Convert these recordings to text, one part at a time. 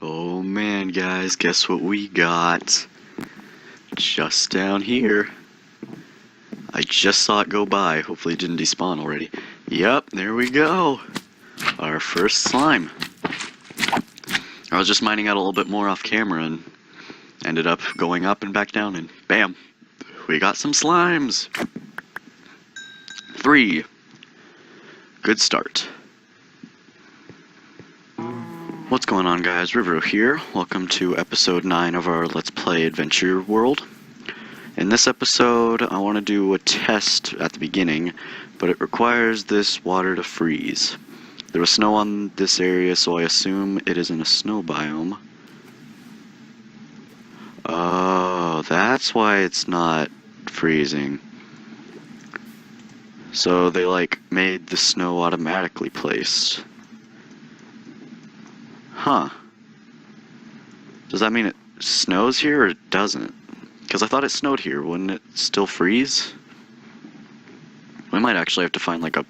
Oh man, guys, guess what we got? Just down here. I just saw it go by. Hopefully it didn't despawn already. Yep, there we go. Our first slime. I was just mining out a little bit more off camera and ended up going up and back down and bam, we got some slimes. 3. Good start. What's going on, guys? Rivero here. Welcome to episode 9 of our Let's Play Adventure World. In this episode, I want to do a test at the beginning, but it requires this water to freeze. There was snow on this area, so I assume it is in a snow biome. Oh, that's why it's not freezing. So they, made the snow automatically placed. Huh. Does that mean it snows here or it doesn't? Because I thought it snowed here. Wouldn't it still freeze? We might actually have to find a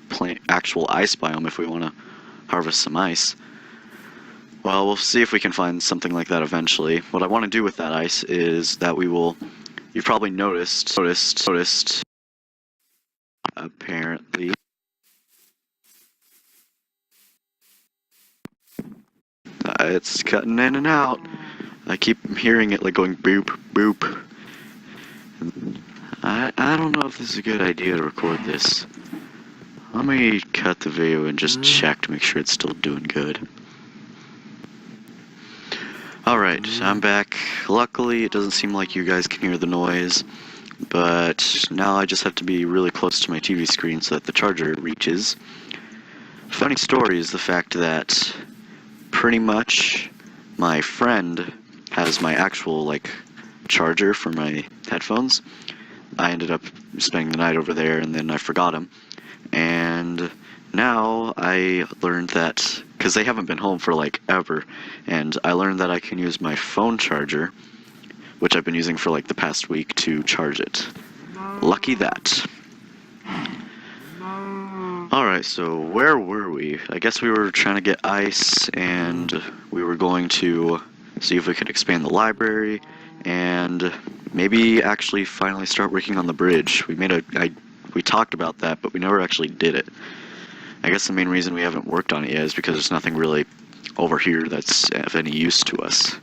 actual ice biome if we want to harvest some ice. Well, we'll see if we can find something like that eventually. What I want to do with that ice is that we will... You've probably noticed, apparently... It's cutting in and out. I keep hearing it going boop, boop. I don't know if this is a good idea to record this. Let me cut the video and just check to make sure it's still doing good. Alright, I'm back. Luckily, it doesn't seem like you guys can hear the noise, but now I just have to be really close to my TV screen so that the charger reaches. Funny story is the fact that pretty much my friend has my actual charger for my headphones. I ended up spending the night over there and then I forgot him, and now I learned that because they haven't been home for ever, and I learned that I can use my phone charger, which I've been using for the past week, to charge it. Lucky that. Alright, so where were we? I guess we were trying to get ice, and we were going to see if we could expand the library, and maybe actually finally start working on the bridge. We talked about that, but we never actually did it. I guess the main reason we haven't worked on it yet is because there's nothing really over here that's of any use to us.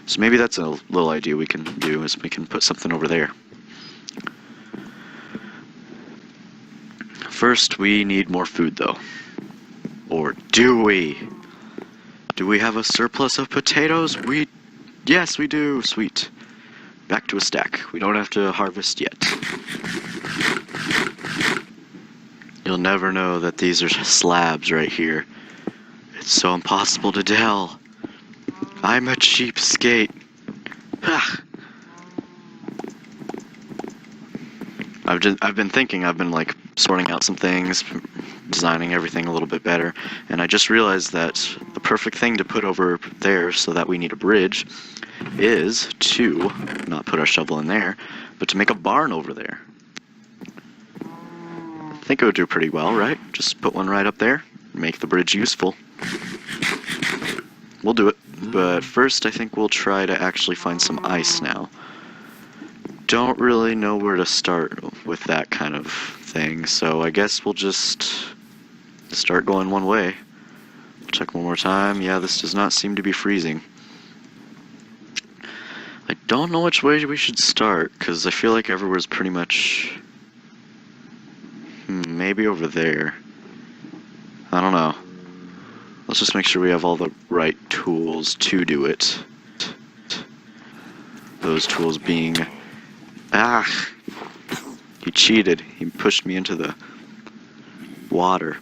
So maybe that's a little idea we can do, is we can put something over there. First, we need more food, though. Or do we? Do we have a surplus of potatoes? Yes, we do. Sweet. Back to a stack. We don't have to harvest yet. You'll never know that these are slabs right here. It's so impossible to tell. I'm a cheapskate. Ha! I've been thinking, sorting out some things, designing everything a little bit better, and I just realized that the perfect thing to put over there so that we need a bridge is to not put our shovel in there, but to make a barn over there. I think it would do pretty well, right? Just put one right up there, make the bridge useful. We'll do it, but first I think we'll try to actually find some ice now. Don't really know where to start with that kind of thing, so I guess we'll just start going one way. Check one more time. Yeah, this does not seem to be freezing. I don't know which way we should start, because I feel like everywhere's pretty much... maybe over there. I don't know. Let's just make sure we have all the right tools to do it. Those tools being... Ah! He cheated. He pushed me into the water.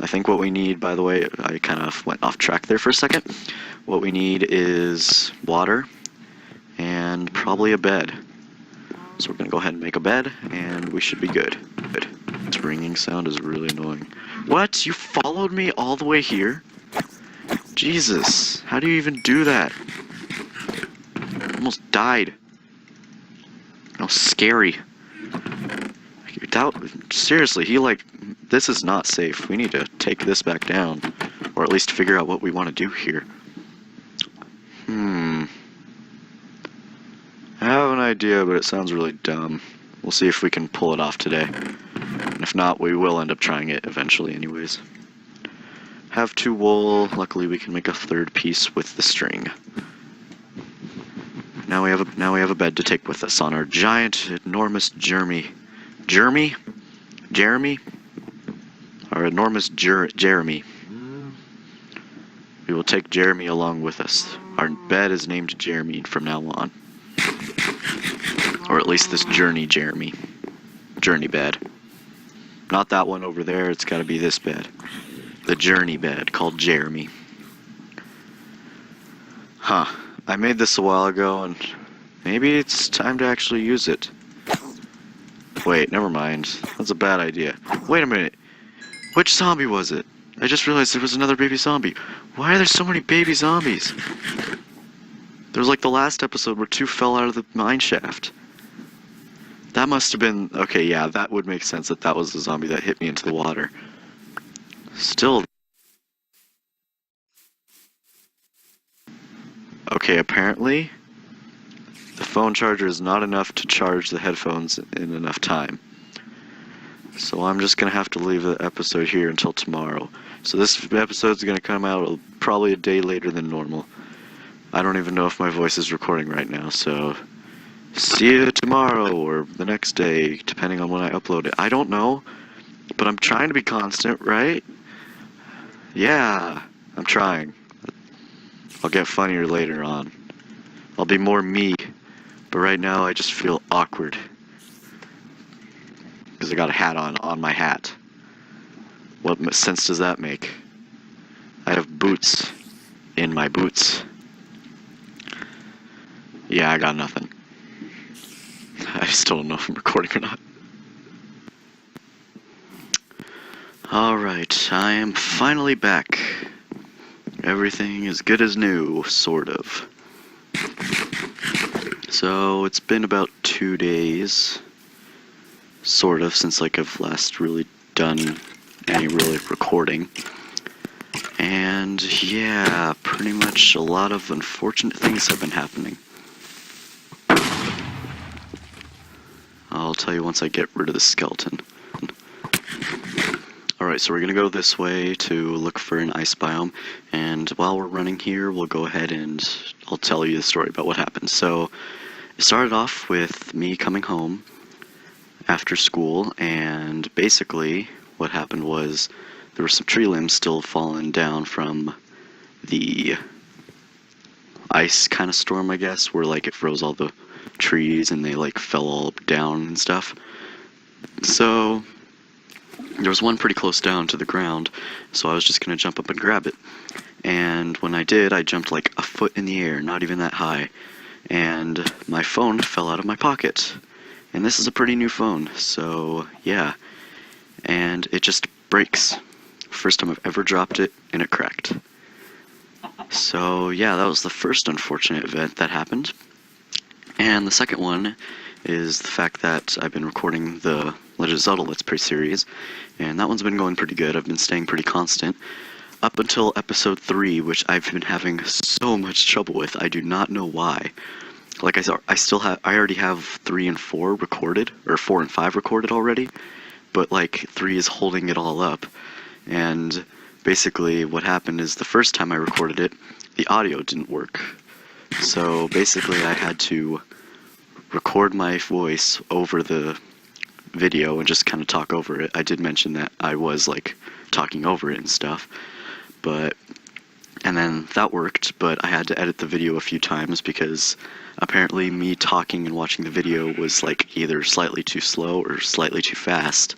I think what we need, by the way, I kind of went off track there for a second. What we need is water and probably a bed. So we're going to go ahead and make a bed, and we should be good. Good. This ringing sound is really annoying. What? You followed me all the way here? Jesus. How do you even do that? I almost died. Oh, scary. Seriously, this is not safe. We need to take this back down, or at least figure out what we want to do here. I have an idea, but it sounds really dumb. We'll see if we can pull it off today. And if not, we will end up trying it eventually anyways. Have 2 wool. Luckily we can make a 3rd piece with the string. Now we have a bed to take with us on our giant, enormous Jeremy. Our enormous Jeremy. We will take Jeremy along with us. Our bed is named Jeremy from now on. Or at least this journey Jeremy. Journey bed. Not that one over there, it's gotta be this bed. The journey bed, called Jeremy. Huh. I made this a while ago, and maybe it's time to actually use it. Wait, never mind. That's a bad idea. Wait a minute. Which zombie was it? I just realized there was another baby zombie. Why are there so many baby zombies? There was like the last episode where 2 fell out of the mine shaft. That must have been... Okay, yeah, that would make sense that was the zombie that hit me into the water. Still... Okay, apparently, the phone charger is not enough to charge the headphones in enough time. So I'm just going to have to leave the episode here until tomorrow. So this episode's going to come out probably a day later than normal. I don't even know if my voice is recording right now, so see you tomorrow or the next day, depending on when I upload it. I don't know, but I'm trying to be constant, right? Yeah, I'm trying. I'll get funnier later on. I'll be more me, but right now I just feel awkward. Because I got a hat on my hat. What sense does that make? I have boots in my boots. Yeah, I got nothing. I still don't know if I'm recording or not. Alright, I am finally back. Everything is good as new, sort of. So, it's been about 2 days, sort of, since like I've last really done any really recording. And yeah, pretty much a lot of unfortunate things have been happening. I'll tell you once I get rid of the skeleton. Alright, so we're gonna go this way to look for an ice biome, and while we're running here, we'll go ahead and I'll tell you the story about what happened. So, it started off with me coming home after school, and basically what happened was there were some tree limbs still falling down from the ice kind of storm, I guess, where like it froze all the trees and they like fell all down and stuff. So there was one pretty close down to the ground, so I was just gonna jump up and grab it. And when I did, I jumped like a foot in the air, not even that high, and my phone fell out of my pocket. And this is a pretty new phone, so yeah. And it just breaks. First time I've ever dropped it, and it cracked. So yeah, that was the first unfortunate event that happened. And the second one is the fact that I've been recording the Legend of Zelda Let's Play series, and that one's been going pretty good. I've been staying pretty constant up until episode 3, which I've been having so much trouble with. I do not know why. Like I already have 3 and 4 recorded, or 4 and 5 recorded already, but like 3 is holding it all up. And basically what happened is the first time I recorded it, the audio didn't work. So basically I had to record my voice over the video and just kind of talk over it. I did mention that I was like talking over it and stuff, and then that worked, but I had to edit the video a few times because apparently me talking and watching the video was like either slightly too slow or slightly too fast,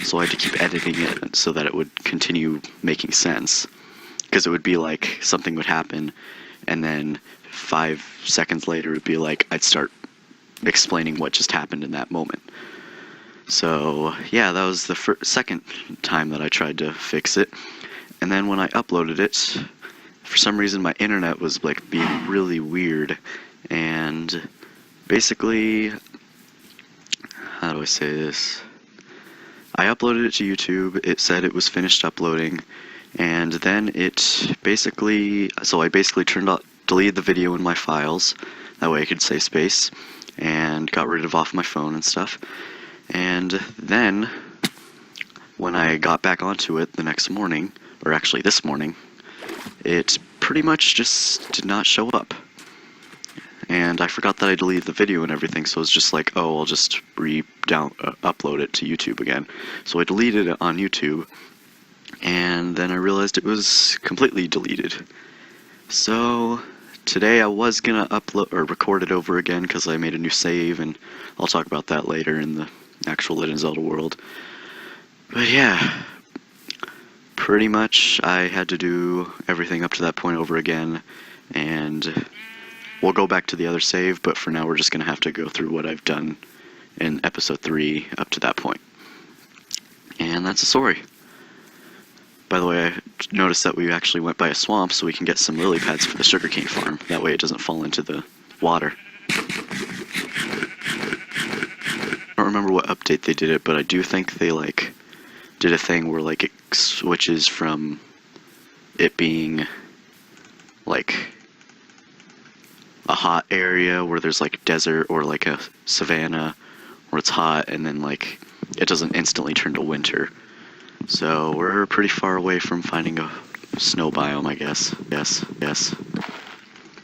so I had to keep editing it so that it would continue making sense, because it would be like something would happen and then 5 seconds later it would be like I'd start explaining what just happened in that moment. So yeah, that was the second time that I tried to fix it. And then when I uploaded it, for some reason my internet was like being really weird, and basically, how do I say this? I uploaded it to YouTube, it said it was finished uploading, and then I basically deleted the video in my files. That way I could save space, and got rid of off my phone and stuff. And then, when I got back onto it the next morning, or actually this morning, it pretty much just did not show up. And I forgot that I deleted the video and everything, so it's just like, oh, I'll just upload it to YouTube again. So I deleted it on YouTube, and then I realized it was completely deleted. So today I was gonna upload or record it over again because I made a new save, and I'll talk about that later in the actual Legend of Zelda world. But yeah, pretty much I had to do everything up to that point over again, and we'll go back to the other save, but for now we're just going to have to go through what I've done in episode 3 up to that point. And that's the story. By the way, I noticed that we actually went by a swamp so we can get some lily pads for the sugarcane farm. That way it doesn't fall into the water. I don't remember what update they did it, but I do think they did a thing where it switches from it being a hot area where there's desert or a savanna where it's hot, and then it doesn't instantly turn to winter. So we're pretty far away from finding a snow biome, I guess. Yes.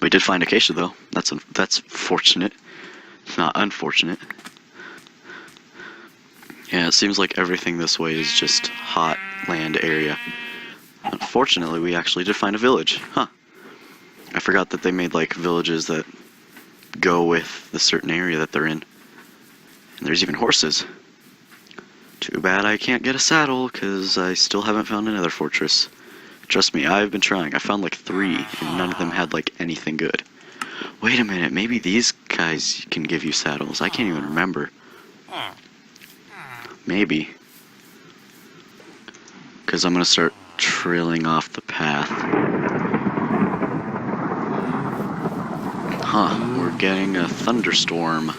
We did find acacia though. That's fortunate, not unfortunate. Yeah, it seems like everything this way is just hot land area. Unfortunately, we actually did find a village. Huh. I forgot that they made villages that go with the certain area that they're in. And there's even horses. Too bad I can't get a saddle, because I still haven't found another fortress. Trust me, I've been trying. I found 3, and none of them had anything good. Wait a minute, maybe these guys can give you saddles. I can't even remember. Maybe. Because I'm going to start trailing off the path. Huh, we're getting a thunderstorm.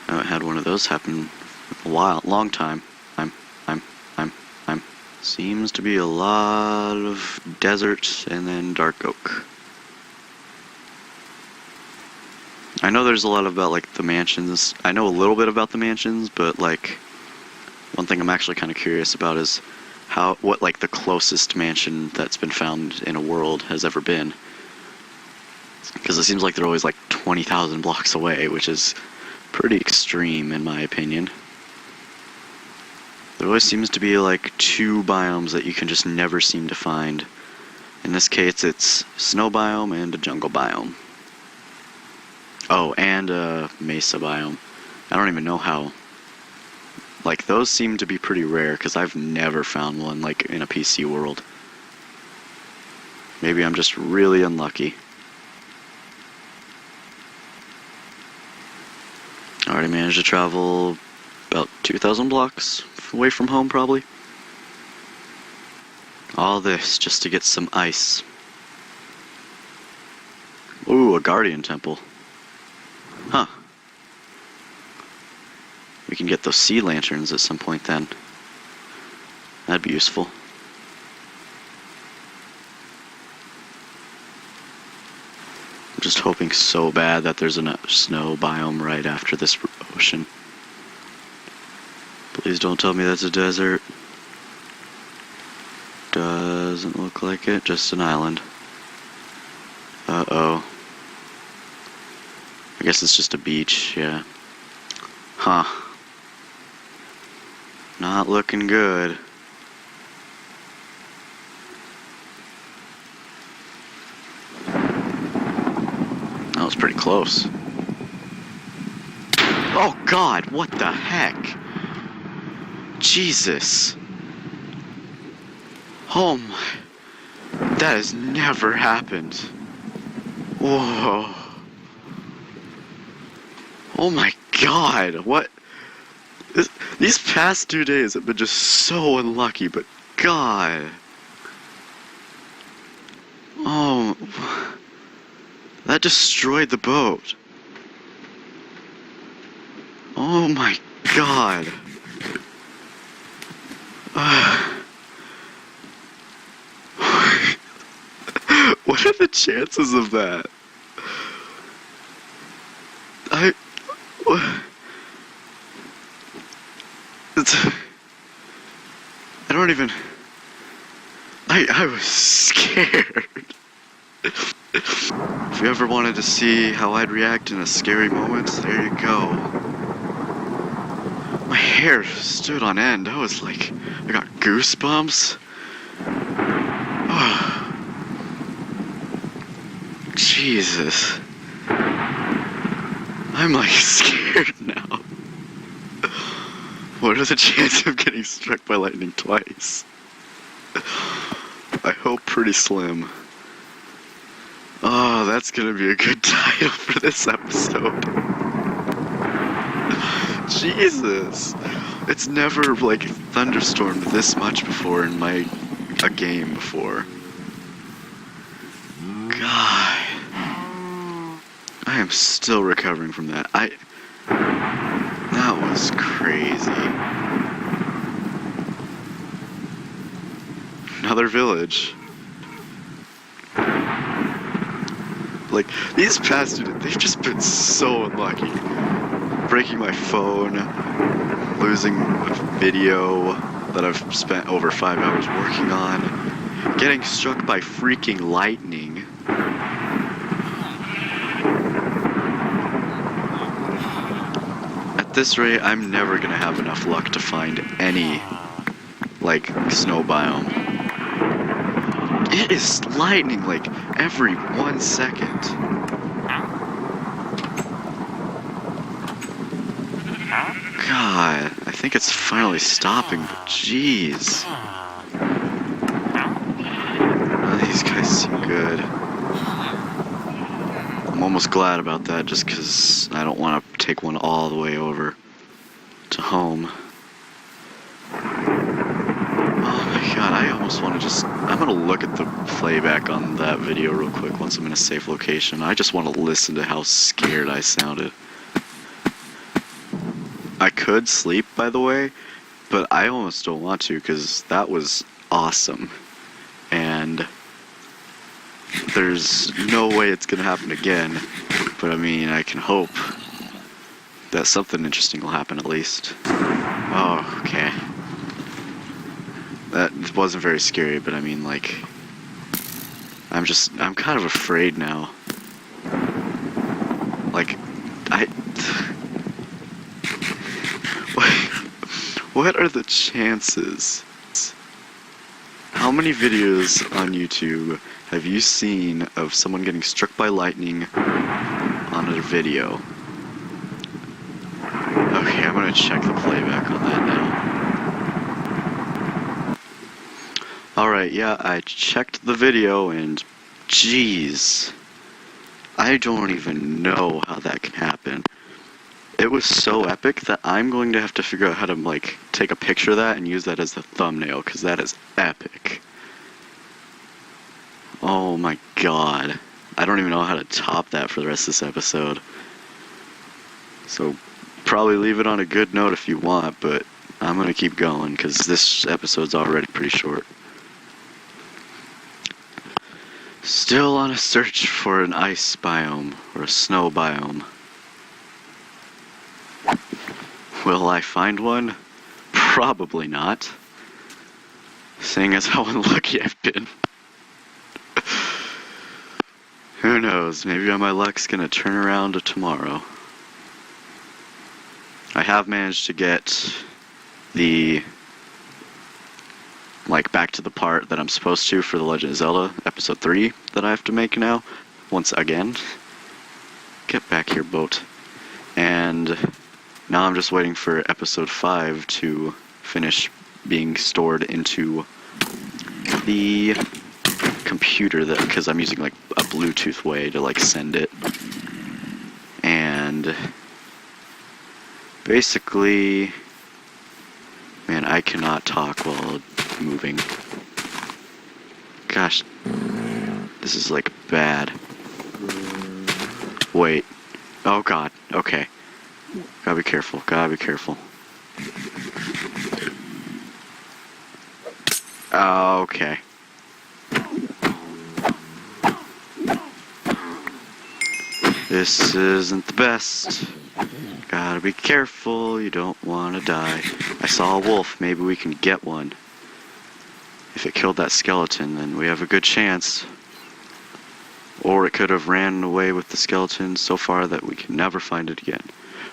I haven't had one of those happen in a long time. Seems to be a lot of desert and then dark oak. I know there's a lot about the mansions. I know a little bit about the mansions, but one thing I'm actually kind of curious about is what the closest mansion that's been found in a world has ever been. Because it seems like they're always 20,000 blocks away, which is pretty extreme in my opinion. There always seems to be 2 biomes that you can just never seem to find. In this case it's snow biome and a jungle biome. Oh, and a mesa biome. I don't even know how. Those seem to be pretty rare because I've never found one in a PC world. Maybe I'm just really unlucky. I already managed to travel about 2,000 blocks away from home, probably. All this just to get some ice. Ooh, a guardian temple. Huh. We can get those sea lanterns at some point then. That'd be useful. I'm just hoping so bad that there's a snow biome right after this ocean. Please don't tell me that's a desert. Doesn't look like it, just an island. Uh-oh. I guess it's just a beach, yeah. Huh. Not looking good. That was pretty close. Oh God, what the heck? Jesus. Oh my. That has never happened. Whoa. Oh my God, what? These past 2 days have been just so unlucky, but God. Oh. That destroyed the boat. Oh my God. What are the chances of that? I don't even... I was scared. If you ever wanted to see how I'd react in a scary moment, there you go. My hair stood on end. I was like, I got goosebumps. Oh, Jesus. I'm like scared now. What are the chances of getting struck by lightning twice? I hope pretty slim. Oh, that's gonna be a good title for this episode. Jesus! It's never, like, thunderstormed this much before in a game before. God. I am still recovering from that. That was crazy. Another village. Like, these past two, they've just been so unlucky. Breaking my phone, losing a video that I've spent over 5 hours working on, getting struck by freaking lightning. At this rate, I'm never gonna have enough luck to find any, like, snow biome. It is lightning, like, every 1 second. God, I think it's finally stopping, but jeez. Oh, these guys seem good. I'm almost glad about that, just because I don't want to take one all the way over to home. Oh my god, I almost want to just... I'm going to look at the playback on that video real quick once I'm in a safe location. I just want to listen to how scared I sounded. I could sleep, by the way, but I almost don't want to because that was awesome. And there's no way it's going to happen again, but I mean, I can hope that something interesting will happen at least. Oh, okay. That wasn't very scary, but I mean, like, I'm kind of afraid now. Like, what are the chances? How many videos on YouTube have you seen of someone getting struck by lightning on a video? Okay, I'm gonna check the playback on that now. Alright, yeah, I checked the video and jeez, I don't even know how that can happen. It was so epic that I'm going to have to figure out how to, like, take a picture of that and use that as the thumbnail, because that is epic. Oh my god. I don't even know how to top that for the rest of this episode. So, probably leave it on a good note if you want, but I'm gonna keep going, because this episode's already pretty short. Still on a search for an ice biome, or a snow biome. Will I find one? Probably not. Seeing as how unlucky I've been. Who knows, maybe my luck's gonna turn around to tomorrow. I have managed to get the, like, back to the part that I'm supposed to for The Legend of Zelda, Episode 3, that I have to make now, once again. Get back here, boat. And now I'm just waiting for Episode 5 to finish being stored into the computer, that because I'm using, like, a Bluetooth way to, like, send it. And basically, man, I cannot talk while moving. Gosh, this is, like, bad. Wait. Oh god, okay. Gotta be careful, gotta be careful. Okay. This isn't the best. Gotta be careful, you don't want to die. I saw a wolf, maybe we can get one. If it killed that skeleton, then we have a good chance. Or it could have ran away with the skeleton so far that we can never find it again.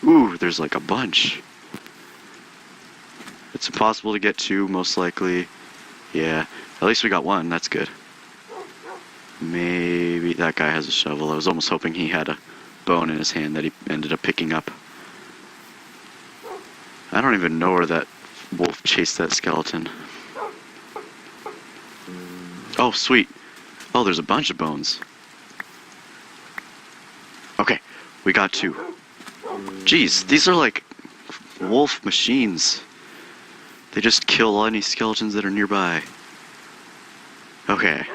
Ooh, there's like a bunch. It's impossible to get two, most likely. Yeah, at least we got one, that's good. Maybe that guy has a shovel. I was almost hoping he had a bone in his hand that he ended up picking up. I don't even know where that wolf chased that skeleton. Oh, sweet. Oh, there's a bunch of bones. Okay, we got two. Jeez, these are like wolf machines. They just kill any skeletons that are nearby. Okay.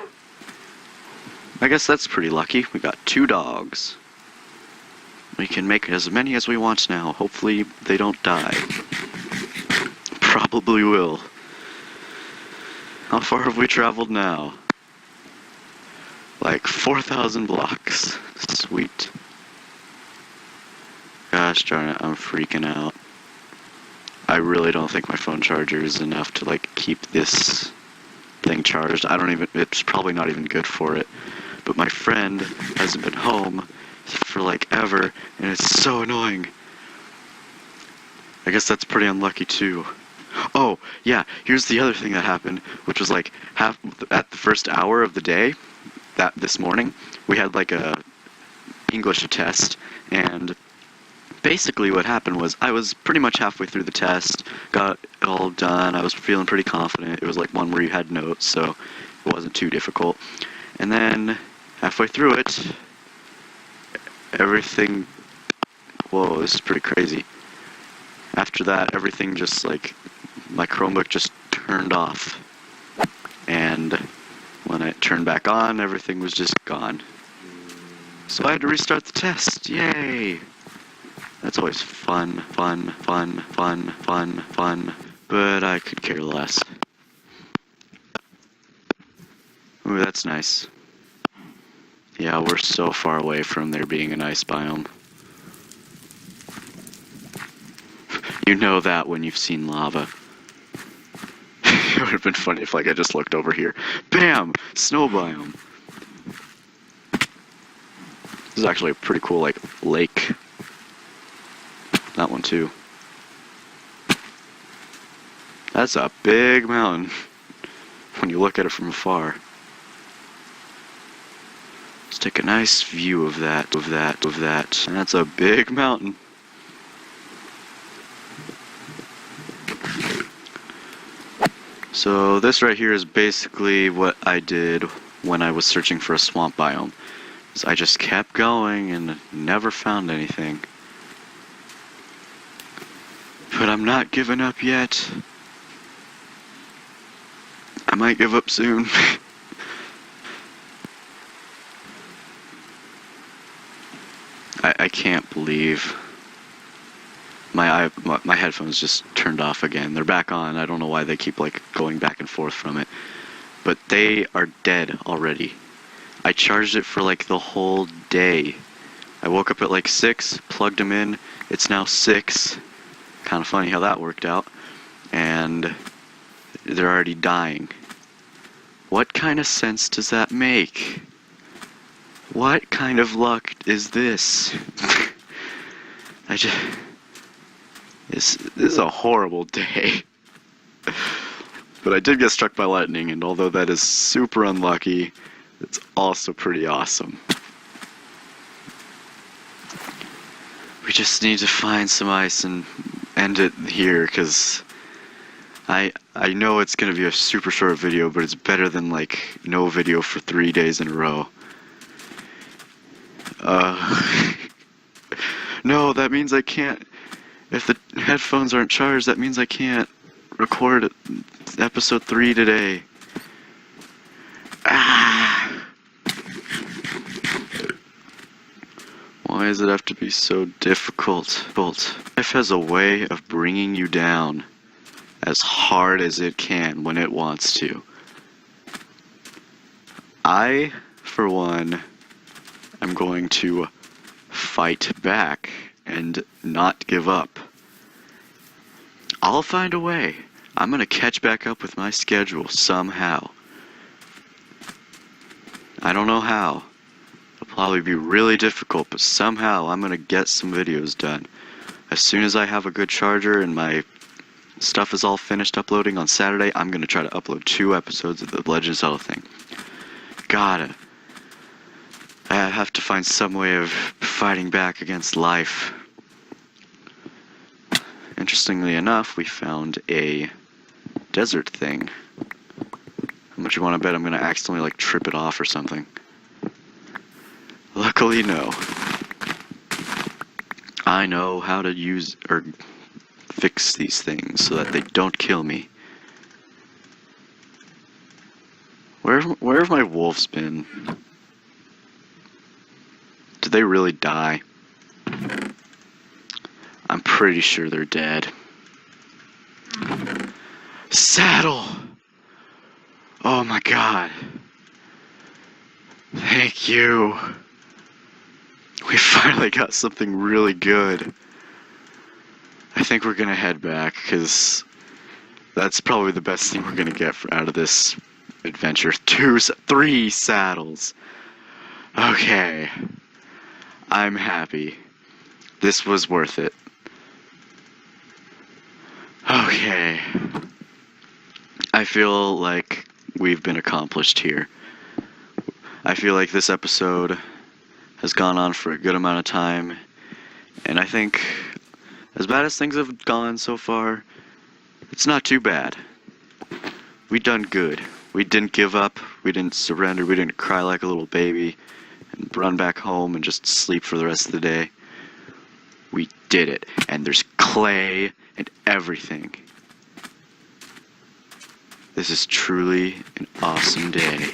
I guess that's pretty lucky. We got two dogs. We can make as many as we want now. Hopefully they don't die. Probably will. How far have we traveled now? Like 4,000 blocks. Sweet. Gosh darn it, I'm freaking out. I really don't think my phone charger is enough to like keep this thing charged. It's probably not even good for it. But my friend hasn't been home for like ever, and it's so annoying. I guess that's pretty unlucky too. Oh, yeah, here's the other thing that happened, which was like at the first hour of the day, this morning, we had like a English test, and basically what happened was I was pretty much halfway through the test, got it all done, I was feeling pretty confident. It was like one where you had notes, so it wasn't too difficult. And then halfway through it, everything, whoa, this is pretty crazy. After that, everything just like, my Chromebook just turned off. And when it turned back on, everything was just gone. So I had to restart the test. Yay! That's always fun. But I could care less. Ooh, that's nice. Yeah, we're so far away from there being an ice biome. You know that when you've seen lava. It would have been funny if like I just looked over here. Bam! Snow biome. This is actually a pretty cool like lake. That one too. That's a big mountain when you look at it from afar. Let's take a nice view of that. And that's a big mountain. So this right here is basically what I did when I was searching for a swamp biome. So I just kept going and never found anything. But I'm not giving up yet. I might give up soon. I can't believe my headphones just turned off again. They're back on. I don't know why they keep like going back and forth from it. But they are dead already. I charged it for like the whole day. I woke up at like 6, plugged them in. It's now 6. Kind of funny how that worked out. And they're already dying. What kind of sense does that make? What kind of luck is this? This is a horrible day. But I did get struck by lightning, and although that is super unlucky, it's also pretty awesome. We just need to find some ice and end it here, because I know it's going to be a super short video, but it's better than like no video for 3 days in a row. No, that means I can't. If the headphones aren't charged, that means I can't record episode 3 today. Why does it have to be so difficult? Life has a way of bringing you down as hard as it can when it wants to. I, for one, am going to fight back and not give up. I'll find a way. I'm gonna catch back up with my schedule somehow. I don't know how. It'll probably be really difficult, but somehow I'm gonna get some videos done. As soon as I have a good charger and my stuff is all finished uploading on Saturday, I'm gonna try to upload 2 episodes of the Legend of Zelda thing. I have to find some way of fighting back against life. Interestingly enough, we found a desert thing. How much you want to bet I'm going to accidentally trip it off or something? Luckily, no. I know how to use or fix these things so that they don't kill me. Where have my wolves been? Did they really die? I'm pretty sure they're dead. Saddle! Oh my god. Thank you. We finally got something really good. I think we're gonna head back, because that's probably the best thing we're gonna get out of this adventure. 3 saddles. Okay. I'm happy. This was worth it. Okay. I feel like we've been accomplished here. I feel like this episode has gone on for a good amount of time, and I think, as bad as things have gone so far, it's not too bad. We done good. We didn't give up, we didn't surrender, we didn't cry like a little baby, and run back home and just sleep for the rest of the day. We did it, and there's clay and everything. This is truly an awesome day.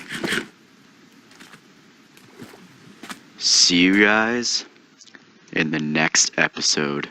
See you guys in the next episode.